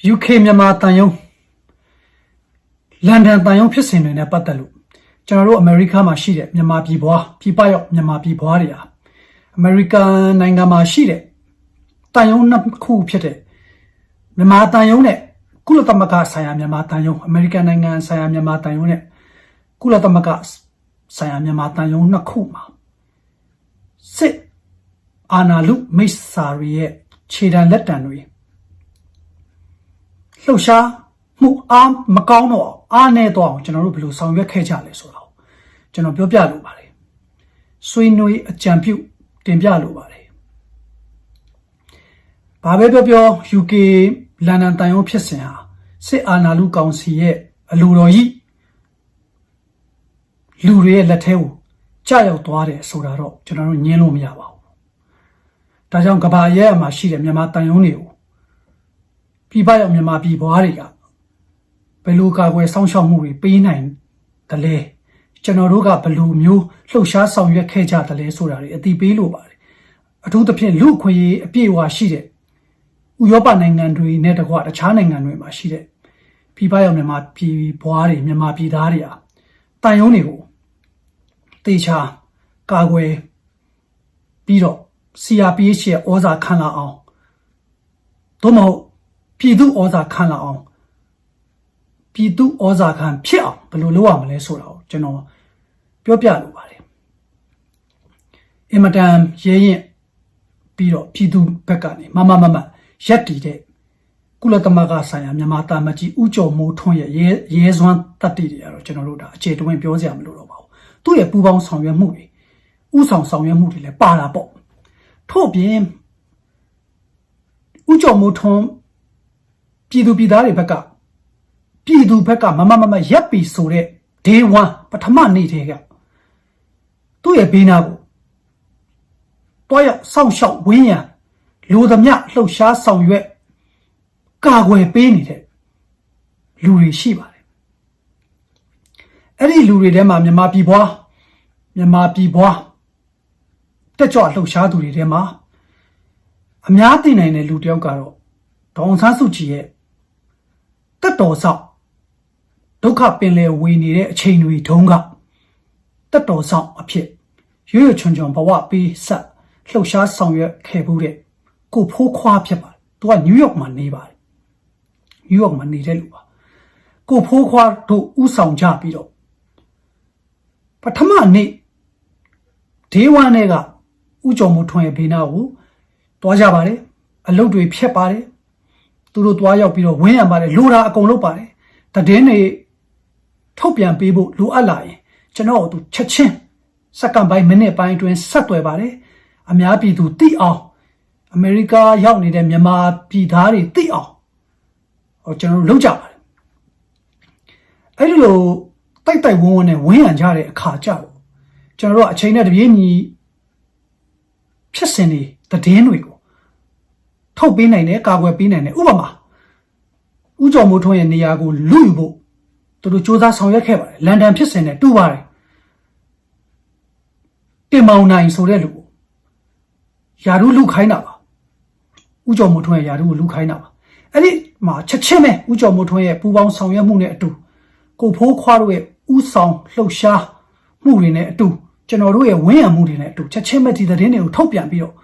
UK မြန်မာတန်ယုံလန်ဒန်တန်ယုံဖြစ်စဉ်တွေနဲ့ပတ်သက်လို့ကျွန်တော်တို့အမေရိကမှာရှိတဲ့မြန်မာပြည်ပွားပြည်ပရောက်မြန်မာပြည်ပွားတွေဟာအမေရိကန်နိုင်ငံမှာရှိတဲ့တန်ယုံနှစ်ခုဖြစ်တဲ့မြန်မာတန်ယုံနဲ့ကုလသမဂ္ဂဆိုင်ရာမြန်မာတန်ယုံအမေရိကန်နိုင်ငံဆိုင်ရာမြန်မာတန်ယုံနဲ့ကုလသမဂ္ဂဆိုင်ရာမြန်မာတန်ယုံနှစ်ခုမှာစစ်အာဏာလုမိတ်ဆာရီရဲ့ခြေတံလက်တံတွေလှုပ်ရှားမှုအားမကောင်းတော့အားနေတော့ကျွန်တော်တို့ဘယ်လိုဆောင်ရွက်ခဲ့ကြလဲဆိုတော့ကျွန်တော်ပြောပြလိုပါတယ်ဆွေးနွေးအကြံပြုတင်ပြလိုပါတယ်ဘာပဲပြော UK လန်ဒန်တန်ယုံဖြစ်စဉ်ဟာစစ်အာဏာလုကောင်စီရဲ့အလိုတော်ကြီးလူတွေရဲ့လက်ထဲကိုကြာရောက်သွားတယ်ဆိုတာတော့ကျွန်တော်တို့ညင်းလို့မရပါဘူးဒါကြောင့်ကဘာရဲမှာရှိတဲ့မြန်မာတန်ယုံတွေကိုပြည်ပရောက်မြန်မာပြည်ပွားတွေကဘယ်လိုကာကွယ်စောင့်ရှောက်မှုတွေပေးနိုင်တယ်လဲကျွန်တော်တို့ကဘယ်လိုမျိုးလှုပ်ရှားဆောင်ရွက်ခဲ့ကြတယ်လဲဆိုတာတွေအသိပေးလိုပါတယ်အထူးသဖြင့်လူ့အခွင့်အရေးအပြည့်အဝရှိတဲ့ဥရောပနိုင်ငံတွေနဲ့တကွတခြားနိုင်ငံတွေမှာရှိတဲ့ပြည်ပရောက်မြန်မာပြည်ပွားတွေမြန်မာပြည်သားတွေဟာတန်ယုံတွေကိုတေချာကာကွယ်ပြီးတော့ CRPH ရဲ့ဩဇာခံလာအောင်သို့မဟုတ်ပြည်သူဩဇာခံလာအောင်ပြည်သူဩဇာခံဖြစ်အောင်ဘယ်လိုလုပ်ရမလဲဆိုတာကိုကျွန်တော်ပြောပြလိုပါတယ်အင်မတန်ရဲရင်ပြီးတော့ပြည်သူဘက်ကနေမရက်တည်တဲ့ကုလသမဂ္ဂဆိုင်ရာမြန်မာတာမကြီးဦးကျော်မိုးထွန်းရဲ့ရဲစွမ်းတတ်တည်တွေကတော့ကျွန်တော်တို့ဒါအခြေတွင်းပြောစရာမလိုတော့ပါဘူးသူ့ရဲ့ပူးပေါင်းဆောင်ရွက်မှုတွေဥဆောင်ဆောင်ရွက်မှုတွေလည်းပါတာပေါ့ထို့ပြင်ဦးကျော်မိုးထွန်းပြည်သူပြည်သားတွေဘက်ကပြည်သူဘက်ကမရက်ပြီဆိုတဲ့ day 1ပထမနေ့တည်းကသူ့ရဲ့ဘေးနာကိုတွားရောက်စောင့်ရှောက်ဝင်းရံလူသမျှလှုပ်ရှားဆောင်ရွက်ကာကွယ်ပေးနေတဲ့လူတွေရှိပါတယ်အဲ့ဒီလူတွေထဲမှာမြန်မာပြည်ပွားတက်ကြွလှုပ်ရှားသူတွေထဲမှာအများသိနိုင်တဲ့လူတစ်ယောက်ကတော့ဒေါအောင်ဆန်းစုကြည်ရဲ့တက်တော်ဆောင်ဒုက္ခပင်လယ်ဝေနေတဲ့အချိန်တွေတုန်းကတက်တော်ဆောင်အဖြစ်ရွရွချွန်ချွန်ဘဝပေးဆက်လှုပ်ရှားဆောင်ရွက်ခဲ့မှုတဲ့ကိုဖိုးခွားဖြစ်ပါတယ်သူကနယူးယောက်မှာနေပါတယ်နယူးယောက်မှာနေတဲ့လူပါကိုဖိုးခွားတို့ဥဆောင်ကြပြီးတော့ပထမနေ့ဒေးဝမ်းနဲ့ကဥကျော်မိုးထွန်းရဲ့ဘေးနာကိုတွားကြပါတယ်အလုပ်တွေဖြတ်ပါတယ်သူတို့တွားရောက်ပြီးတော့ဝင်းရံပါတယ်လိုတာအကုန်လုပ်ပါတယ်တည်င်းတွေထုတ်ပြန်ပေးဖို့လိုအပ်လာရင်ကျွန်တော်တို့ချက်ချင်းစက္ကန့်ပိုင်းမိနစ်ပိုင်းအတွင်းဆက်သွယ်ပါတယ်အများပြည်သူသိအောင်အမေရိကရောက်နေတဲ့မြန်မာပြည်သားတွေသိအောင်ကျွန်တော်တို့လုပ်ကြပါတယ်အဲ့ဒီလိုတိုက်ဝန်းနဲ့ဝင်းရံကြတဲ့အခါကျတော့ကျွန်တော်တို့အချိန်နဲ့တပြေးညီဖြစ်စဉ်တွေတည်င်းတွေကိုထုတ်ပေးနိုင်တယ်ကာကွယ်ပေးနိုင်တယ်ဥပမာဦးကျော်မိုးထွန်းရဲ့နေရာကိုလူယူဖို့သူတို့စ조사ဆောင်ရွက်ခဲ့ပါတယ်လန်ဒန်ဖြစ်စဉ်နဲ့တူပါတယ်တင်မောင်နိုင်ဆိုတဲ့လူယာရုလူခိုင်းတာပါဦးကျော်မိုးထွန်းရဲ့ယာရုကိုလူခိုင်းတာပါအဲ့ဒီမှာချက်ချင်းပဲဦးကျော်မိုးထွန်းရဲ့ပူပေါင်းဆောင်ရွက်မှုနဲ့အတူကိုဖိုးခွားတို့ရဲ့ဥဆောင်လှုပ်ရှားမှုတွေနဲ့အတူကျွန်တော်တို့ရဲ့ဝင်းရံမှုတွေနဲ့အတူချက်ချင်းပဲဒီသတင်းတွေကိုထုတ်ပြန်ပြီးတော့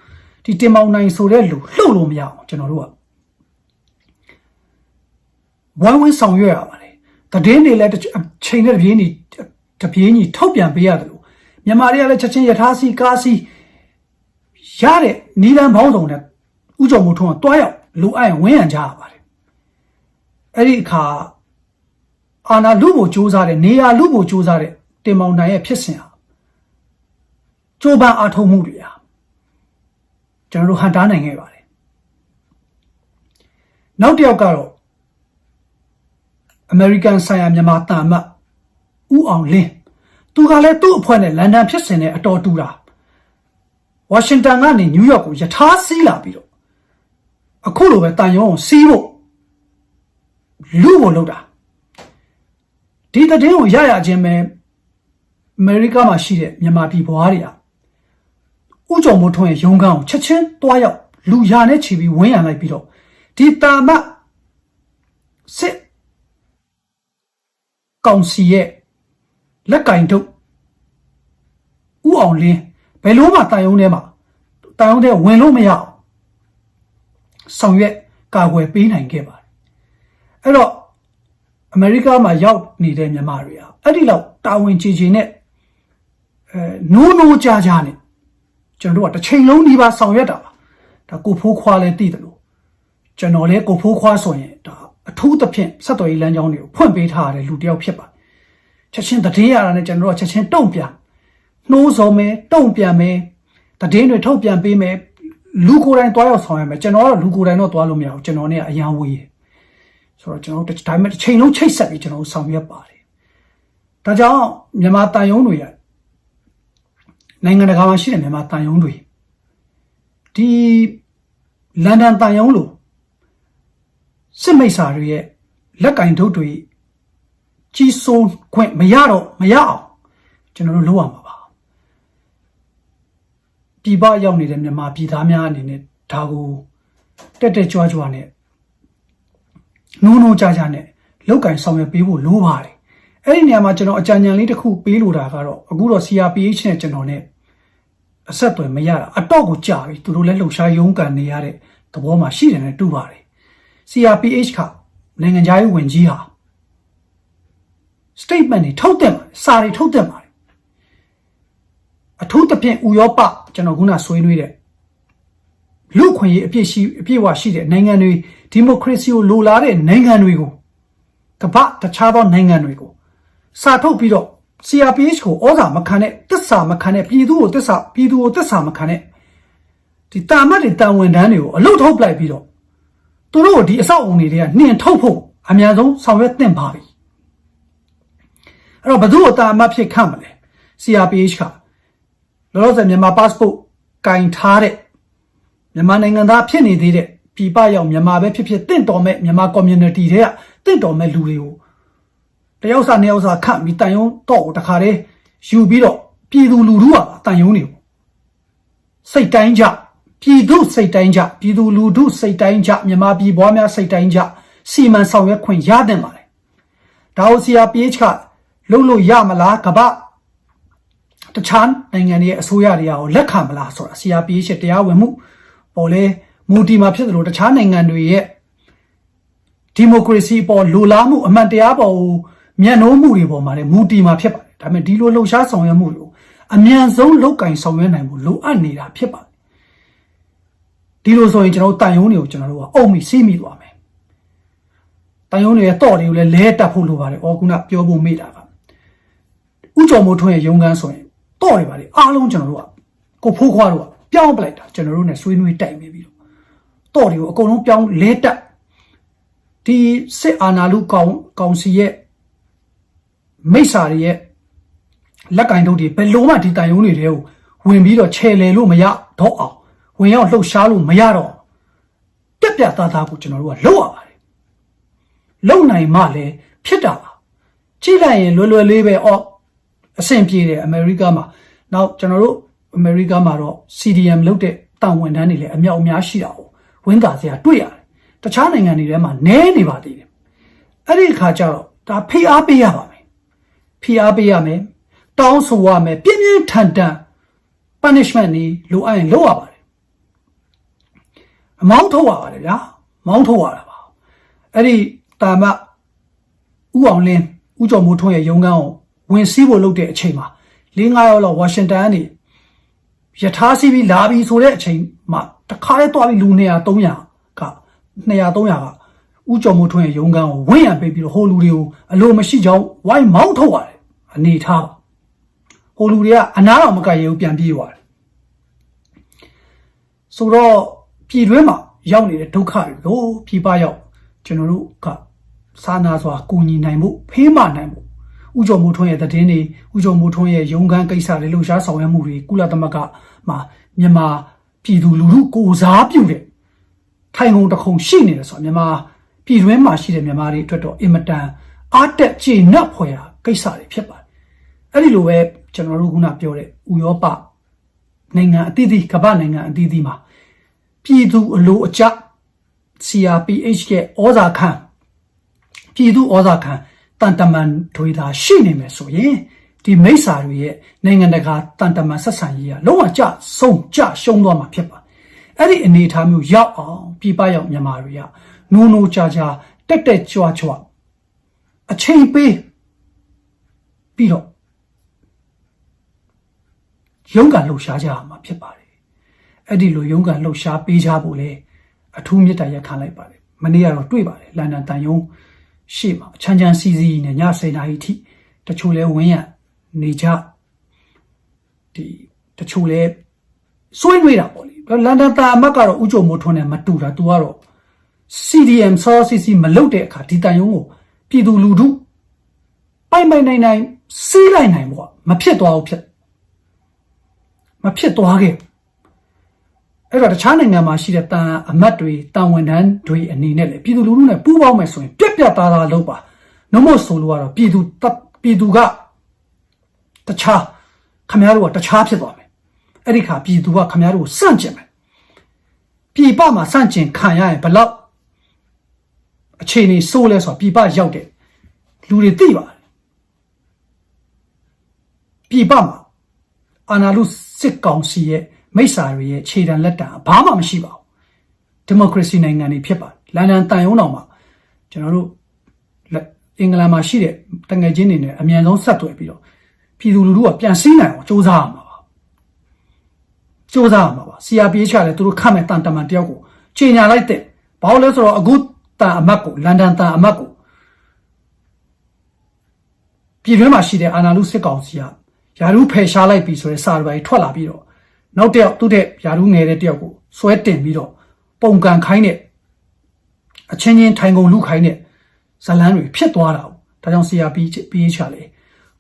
ဒီတင်မောင်နိုင်ဆိုတဲ့လူလှုပ်လို့မရအောင်ကျွန်တော်တို့ကဝိုင်းဆောင်ရွက်ရပါတယ်သတင်းတွေလည်းချိန်နဲ့တပြေးညီထုတ်ပြန်ပေးရတယ်လို့မြန်မာတွေကလည်းချက်ချင်းယထာစီကားစီရတဲ့နီလန်ဘောင်းဆောင်နဲ့ဥကြုံမိုးထွန်းကတွားရောက်လူအိုင်ဝင်းရံကြရပါတယ်အဲ့ဒီအခါအာနာလူကိုစ조사တဲ့နေရာလူကိုစ조사တဲ့တင်မောင်နိုင်ရဲ့ဖြစ်စဉ်ဟာကြိုးပမ်းအားထုတ်မှုတွေဟာကျွန်တော်တို့ဟန်တားနိုင်ခဲ့ပါတယ်နောက်တစ်ယောက်ကတော့အမေရိကန်ဆိုင်ရာမြန်မာတာမတ်ဦးအောင်လင်းသူကလည်းသူ့အဖွဲ့နဲ့လန်ဒန်ဖြစ်စဉ်နဲ့အတော်တူတာဝါရှင်တန်ကနေနယူးယောက်ကိုယထာစီးလာပြီးတော့အခုလိုပဲတန်ယုံကိုစီးဖို့လူကိုလုပ်တာဒီတဲ့င်းကိုရချင်းပဲအမေရိကမှာရှိတဲ့မြန်မာပြည်ဘွားတွေကဦးကျော်မိုးထွန်းရဲ့ရုံးခန်းကိုချက်ချင်းတွားရောက်လူရာနဲ့ချီပြီးဝင်းရံလိုက်ပြီးတော့ဒီတာမတ် ကောင်စီရဲ့လက်ကင်ထုတ်ဥအောင်လင်းဘယ်လိုမှတန်ယုံထဲမှာတန်ယုံထဲဝင်လို့မရအောင်ဆောင်ရွက်ကာကွယ်ပေးနိုင်ခဲ့ပါတယ်အဲ့တော့အမေရိကမှာရောက်နေတဲ့မြန်မာတွေဟာအဲ့ဒီလောက်တာဝန်ကြီးကြီးနဲ့နိုးကြားနဲ့ကျွန်တော်တို့ကတစ်ချိန်လုံးဒီပါဆောင်ရွက်တာပါဒါကိုဖိုးခွာလဲတည်တယ်လို့ကျွန်တော်လဲကိုဖိုးခွာဆိုရင်ဒါအထူးသဖြင့်ဆက်တော်ရေးလမ်းကြောင်းတွေကိုဖွင့်ပေးထားရတဲ့လူတစ်ယောက်ဖြစ်ပါတယ်ချက်ချင်းတည်ရတာနဲ့ကျွန်တော်တို့ချက်ချင်းတုံ့ပြန်နှိုးဆော်မယ်တုံ့ပြန်မယ်တည်တွေထုတ်ပြန်ပေးမယ်လူကိုယ်တိုင်တွားရောက်ဆောင်ရမယ်ကျွန်တော်ကတော့လူကိုယ်တိုင်တော့တွားလို့မရဘူးကျွန်တော်နဲ့အရန်ဝေးဆိုတော့ကျွန်တော်တို့ဒါပေမဲ့တစ်ချိန်လုံးချိတ်ဆက်ပြီးကျွန်တော်တို့ဆောင်ရွက်ပါတယ်ဒါကြောင့်မြန်မာတန်ယုံတွေနိုင်ငံတကာမှာရှိတဲ့မြန်မာတန်ယုံတွေဒီလန်ဒန်တန်ယုံလို့စစ်မိတ်ဆာတွေရဲ့လက်ကင်ထုတ်တွေကြီးစိုးခွင့်မရအောင်ကျွန်တော်တို့လုပ်ရမှာပါပြည်ပရောက်နေတဲ့မြန်မာပြည်သားများအနေနဲ့ဒါကိုတက်ကြွနဲ့နိုးကြားနဲ့လောက်ကင်ဆောင်ရွက်ပေးဖို့လိုပါတယ်အဲ့ဒီနေရာမှာကျွန်တော်အကြံဉာဏ်လေးတစ်ခုပေးလိုတာကတော့အခုတော့ CRPH နဲ့ကျွန်တော်နဲ့အဆက်အသွယ်မရတာအတော့ကိုကြာပြီသူတို့လည်းလှုပ်ရှားရုန်းကန်နေရတဲ့သဘောမှာရှိတယ်နဲ့တူပါတယ် CRPH ကနိုင်ငံခြားရေးဝန်ကြီးဟာ statement တွေထုတ်တယ်စာတွေထုတ်တယ်ပါတယ်အထူးသဖြင့်ဥရောပကျွန်တော်ခုနဆွေးနွေးတဲ့လူခွင့်ရေးအပြည့်ဝရှိတဲ့နိုင်ငံတွေဒီမိုကရေစီကိုလိုလားတဲ့နိုင်ငံတွေကိုကမ္ဘာတခြားသောနိုင်ငံတွေကိုစာထုတ်ပြီးတော့ CRPH ကိုဩဇာမခံတဲ့တစ္ဆာမခံတဲ့ပြည်သူကိုတစ္ဆာမခံတဲ့ဒီတာမတ်တွေတာဝန်တန်းတွေကိုအလုတ်ထုတ်ပလိုက်ပြီးတော့သူတို့ဒီအဆောက်အုံတွေကနှင်ထုတ်ဖို့အများဆုံးဆောင်ရွက်သင့်ပါပြီအဲ့တော့ဘယ်သူ့ကိုတာမတ်ဖြစ်ခန့်မလဲ CRPH ကလောလောဆယ်မြန်မာ passport ကင်ထားတဲ့မြန်မာနိုင်ငံသားဖြစ်နေသေးတဲ့ပြည်ပရောက်မြန်မာပဲဖြစ်တင့်တော်မဲ့မြန်မာ community တွေကတင့်တော်မဲ့လူတွေကိုတယောက်စာနှစ်ယောက်စာခန့်ပြီးတန်ယုံတော့တခါတည်းယူပြီးတော့ပြည်သူလူထုကတန်ယုံနေစိတ်တိုင်းကြပြည်သူစိတ်တိုင်းကြပြည်သူလူထုစိတ်တိုင်းကြမြန်မာပြည်ပွားများစိတ်တိုင်းကြစီမံဆောင်ရွက်ခွင့်ရတဲ့ပါလေဒါကို CRPH ကလို့ရမလားကမ္ဘာတခြားနိုင်ငံတွေရဲ့အစိုးရတွေကလက်ခံမလားဆိုတာ CRPH ရဲ့တရားဝင်မှုပေါ်လဲမူတီမှာဖြစ်တယ်လို့တခြားနိုင်ငံတွေရဲ့ဒီမိုကရေစီပေါ်လိုလားမှုအမှန်တရားပေါ်မျက်နှိုးမှုတွေပေါ်မှာလည်းမူတီမှာဖြစ်ပါတယ်ဒါပေမဲ့ဒီလိုလှုပ်ရှားဆောင်ရွက်မှုတွေကိုအမြန်ဆုံးလောက်ကင်ဆောင်ရွက်နိုင်ဖို့လိုအပ်နေတာဖြစ်ပါတယ်ဒီလိုဆိုရင်ကျွန်တော်တို့တန်ယုံတွေကိုကျွန်တော်တို့ကအုံမိစီးမိသွားမယ်တန်ယုံတွေရဲ့တော့တွေကိုလည်းလဲတက်ဖို့လိုပါတယ်ခုနပြောဖို့မေ့တာကဥကျော်မိုးထွန်းရဲ့ရုံးခန်းဆိုရင်တော့တွေပါလေအားလုံးကျွန်တော်တို့ကကိုဖိုးခွားတို့ကပြောင်းပလိုက်တာကျွန်တော်တို့ ਨੇ ဆွေးနွေးတိုင်ပြီးတော့တွေကိုအကုန်လုံးပြောင်းလဲတက်ဒီစစ်အာဏာလုကောင်စီရဲ့မိစ္ဆာတွေရဲ့လက်ကင်တို့တွေဘယ်လိုမှဒီတိုင်ယုံတွေကိုဝင်ပြီးတော့ခြေလေလို့မရတော့အောင်ဝင်ရောက်လှုပ်ရှားလို့မရတော့ပြသားကိုကျွန်တော်တို့ကလှုပ်ရပါတယ်လှုပ်နိုင်မှလည်းဖြစ်တာပါကြည့်လိုက်ရင်လွယ်လေးပဲအဆင်ပြေတယ်အမေရိကမှာနောက်ကျွန်တော်တို့အမေရိကမှာတော့ CDM လုပ်တဲ့တာဝန်ထမ်းတွေလည်းအမြောက်အများရှိတာကိုဝင်းသာစရာတွေ့ရတယ်တခြားနိုင်ငံတွေထဲမှာနဲနေပါသေးတယ်အဲ့ဒီအခါကျတော့ဒါဖိအားပေးရပါမယ်ဖိအားပေးရမယ်တောင်းဆိုရမယ်ပြင်းပြင်းထန်ထန် punishment တွေလိုအပ်ရင်လုပ်ရပါတယ်အမောင်းထုတ်ရပါတယ်ဗျာမောင်းထုတ်ရတာပါအဲ့ဒီတာမတ်ဥအောင်လင်းဥကျော်မိုးထွန်းရဲ့ရုံးခန်းကိုဝင်စီးဖို့လုပ်တဲ့အချိန်မှာ4-5ယောက်လောက်ဝါရှင်တန်ကနေယထာစီးပြီးလာပြီးဆိုတဲ့အချိန်မှာတခါတည်းတွားပြီးလူ200-300ကဥကျော်မိုးထွန်းရဲ့ရုံးခန်းကိုဝင့်ရံပေးပြီးတော့ဟိုလူတွေကိုအလိုမရှိကြောင်းဝိုင်းမောင်းထုတ်ရတယ်အနေထားဟိုလူတွေကအနားတော်မကရဘူးပြန်ပြေးသွားတယ်ဆိုတော့ပြည်တွင်းမှာရောက်နေတဲ့ဒုက္ခတွေကိုပြည်ပရောက်ကျွန်တော်တို့ကစာနာစွာကူညီနိုင်ဖို့ဖေးမနိုင်ဖို့ဥကျော်မိုးထွန်းရဲ့သတင်းတွေဥကျော်မိုးထွန်းရဲ့ရုံးခန်းကိစ္စတွေလှုပ်ရှားဆောင်ရွက်မှုတွေကုလသမဂ္ဂမှာမြန်မာပြည်သူလူထုကိုစားပြုတဲ့ထိုင်ကုန်တစ်ခုရှိနေတယ်ဆိုတော့မြန်မာပြည်တွင်းမှာရှိတဲ့မြန်မာတွေအတွက်တော့အင်မတန်အားတက်ကျေနပ်ဖွယ်ရာကိစ္စတွေဖြစ်ပါတယ်အဲ့ဒီလိုပဲကျွန်တော်တို့ခုနပြောတဲ့ဥရောပနိုင်ငံအသီးသီးကမ္ဘာနိုင်ငံအသီးသီးမှာပြည်သူအလိုအကျ CRPH ရဲ့ဩဇာခံပြည်သူဩဇာခံ တန်တမန်တွေသာရှိနေမယ်ဆိုရင်ဒီမိစ္ဆာတွေရဲ့နိုင်ငံတကာတန်တမန်ဆက်ဆံရေးကလုံးဝကြဆုံးကြရှုံးသွားမှာဖြစ်ပါအဲ့ဒီအနေအထားမျိုးရောက်အောင်ပြပရောက်မြန်မာတွေကနိုးနိုးကြကြတက်တက်ကြွကြွအချိန်ပေးပြီးတော့ရုန်းကန်လှုပ်ရှားကြရမှာဖြစ်ပါတယ်အဲ့ဒီလိုရုန်းကန်လှုပ်ရှားပေးကြဖို့လေအထူးမြတ်တရားခံလိုက်ပါတယ်မနေ့ကတော့တွေ့ပါတယ်လန်ဒန်တန်ယုံရှေ့မှာချမ်းချမ်းစီစီနဲ့ည10 နာရီထိတချို့လဲဝင်းရနေကြဒီတချို့လဲစွေးနွေးတာပေါ့လေလန်ဒန်တာအမတ်ကတော့ဥကြုံမိုးထွန်းနဲ့မတူတာသူကတော့ CDM ဆောစီစီမလုပ်တဲ့အခါဒီတန်ယုံကိုပြည်သူလူထုပိုင်နိုင်စီးလိုက်နိုင်ပေါ့မဖြစ်သွားဘူးမဖြစ်သွားခဲ့အဲ့တော့တခြားနိုင်ငံမှာရှိတဲ့တန်အမတ်တွေတန်ဝန်ထမ်းတွေအနေနဲ့လေပြည်သူလူထုနဲ့ပူးပေါင်းမယ်ဆိုရင်ပြက်ပြက်သားသားလုပ်ပါနှမို့ဆိုလို့ကတော့ပြည်သူကတခြားခမရတို့ကတခြားဖြစ်သွားမယ်အဲ့ဒီခါပြည်သူကခမရတို့ကိုစန့်ကျင်မယ်ပြည်ပမှာစန့်ကျင်ခံရရင်ဘလောက်အခြေအနေဆိုးလဲဆိုတော့ပြည်ပရောက်တဲ့လူတွေသိပါတယ်ပြည်ပမှာအာဏာလုစစ်ကောင်စီရဲ့မိစ္ဆာတွေရဲ့ခြေတံလက်တံဘာမှမရှိပါဘူးဒီမိုကရေစီနိုင်ငံတွေဖြစ်ပါတယ်လန်ဒန်တန်ယုံတော်မှာကျွန်တော်တို့အင်္ဂလန်မှာရှိတဲ့တငယ်ချင်းတွေနဲ့အမြန်ဆုံးဆက်သွယ်ပြီးတော့ပြည်သူလူထုကပြန်စည်းနိုင်အောင်စ조사ရမှာပါစ조사ရမှာပါ CRPH ကလည်းသူတို့ခတ်မဲ့တန်တမန်တယောက်ကိုချိန်ညာလိုက်တဲ့ဘာလို့လဲဆိုတော့အခုတန်အမတ်ကိုလန်ဒန်တန်အမတ်ကိုပြည်တွင်းမှာရှိတဲ့အာဏာလုစစ်ကောင်စီကယာရုဖယ်ရှားလိုက်ပြီဆိုတဲ့စာတွေထွက်လာပြီးတော့နောက်တစ်ယောက်သူ့တဲ့ယာရုငယ်တဲ့တယောက်ကိုဆွဲတင်ပြီးတော့ပုံကန်ခိုင်းတဲ့အချင်းချင်းထိုင်ကုန်လူခိုင်းတဲ့ဇလန်းတွေဖြစ်သွားတာ။ဒါကြောင့် CRPH လေ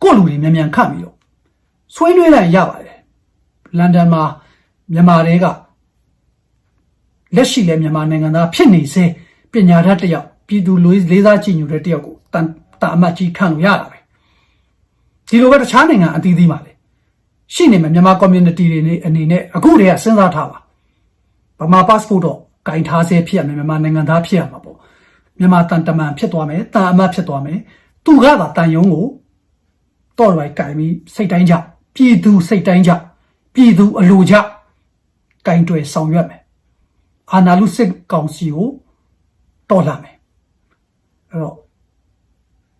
ကိုလူတွေမြန်ခတ်ပြီးတော့ဆွေးနွေးလိုက်ရပါတယ်။လန်ဒန်မှာမြန်မာတွေကလက်ရှိလဲမြန်မာနိုင်ငံသားဖြစ်နေစေပညာတတ်တယောက်ပြည်သူလေးစားကြည်ညိုတဲ့တယောက်ကိုတန်အမတ်ကြီးခန့်လို့ရတာပဲ။ဒီလိုပဲတခြားနိုင်ငံအသီးသီးမှာလေရှိနေမှာမြန်မာ community တွေအနေနဲ့အခုတည်းကစဉ်းစားထားပါဗမာ passport တော့ကင်ထားစေဖြစ်ရမယ်မြန်မာနိုင်ငံသားဖြစ်ရမှာပေါ့မြန်မာတန်တမန်ဖြစ်သွားမယ်တန်အမတ်ဖြစ်သွားမယ်သူကသာတန်ယုံကိုတော့လိုက်ကင်ပြီးစိတ်တိုင်းကြပြည်သူစိတ်တိုင်းကြပြည်သူအလိုကြကင်တွေဆောင်ရွက်မယ်အာဏာလုစစ်ကောင်စီကိုတော်လှန်မယ်အဲ့တော့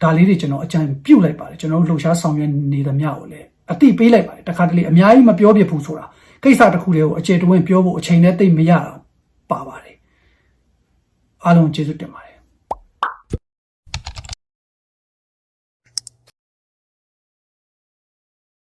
ဒါလေးတွေကျွန်တော်အကြံပြုတ်လိုက်ပါတယ်ကျွန်တော်တို့လှုပ်ရှားဆောင်ရွက်နေသမျှကိုလည်းအတိပေးလိုက်ပါတယ်တခါတလေအများကြီးမပြောပြဘူးဆိုတာကိစ္စတစ်ခုတည်းကိုအကျေတဝင်းပြောဖို့အချိန်နဲ့တိတ်မရတာပါပါတယ်အားလုံးကျေးဇူးတင်ပါတယ်